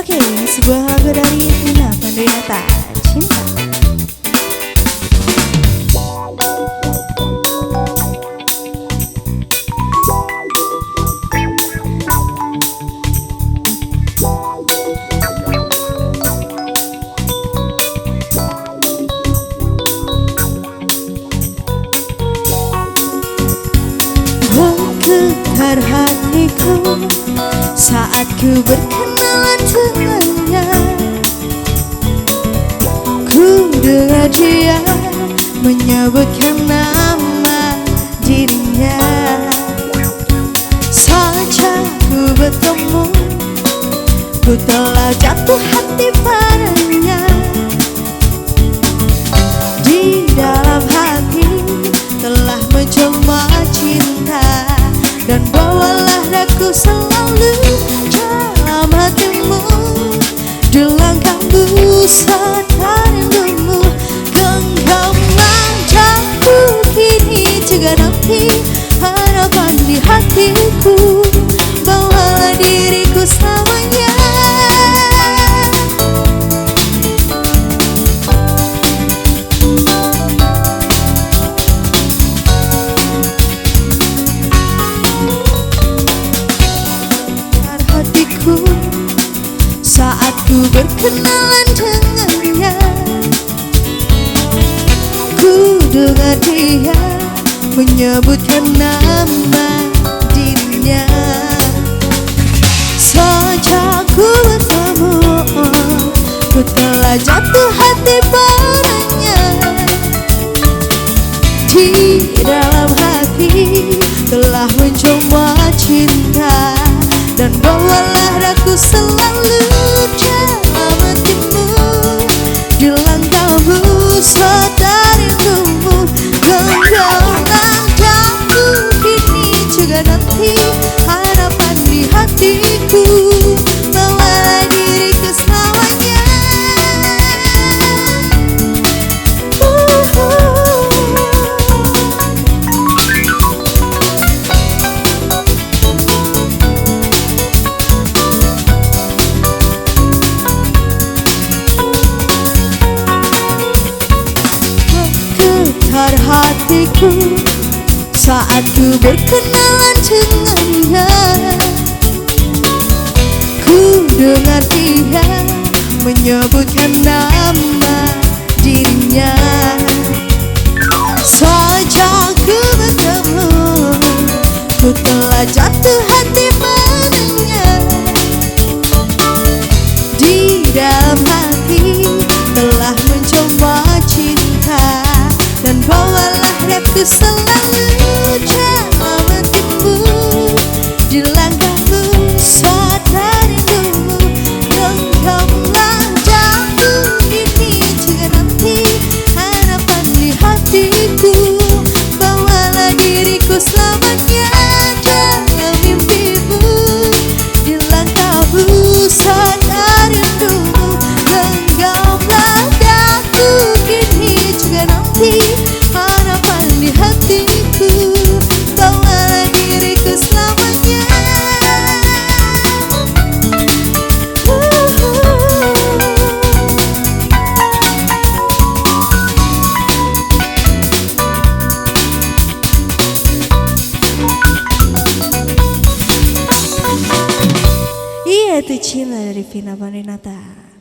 Oke, sebuah lagu dari Vina Panduwinata, Cinta. Menggetar hatiku saat ku berkenalan dengannya. Ku dengar dia menyebutkan nama dirinya. Sejak ku bertemu, ku telah jatuh hati padanya. Di dalam hati telah menjelma cinta, dan bawalah aku selalu dalam hatimu. Di langkahmu saat rindumu, genggamlah jauh kini juga nanti harapan di hatiku. Bawalah diriku selamanya. Saat ku berkenalan dengannya, ku dengar dia menyebutkan nama dirinya. Sejak ku bertemu, ku telah jatuh hati padanya. Di dalam hati telah menjelma cinta, dan bawalah aku selalu dalam hatimu. Di langkahmu saat rindumu, genggamlah aku kini juga nanti harapan di hatiku. Bawalah diriku selamanya. Hatiku saat ku berkenalan dengannya, ku dengar dia menyebutkan nama dirinya. Sejak ku bertemu, ku telah jatuh hati padanya. Di dalam hati telah mencoba cinta, dan bawalah aku selalu dalam hatimu. Di langkahmu saat rindumu, genggamlah jauh kini juga nanti harapan di hatiku. Bawalah diriku selamanya dalam mimpimu. Di langkahmu saat rindumu, genggamlah aku kini juga nanti harapan di hatiku. Bawalah diriku selamanya. Iya, itu Cinta dari Vina Panduwinata.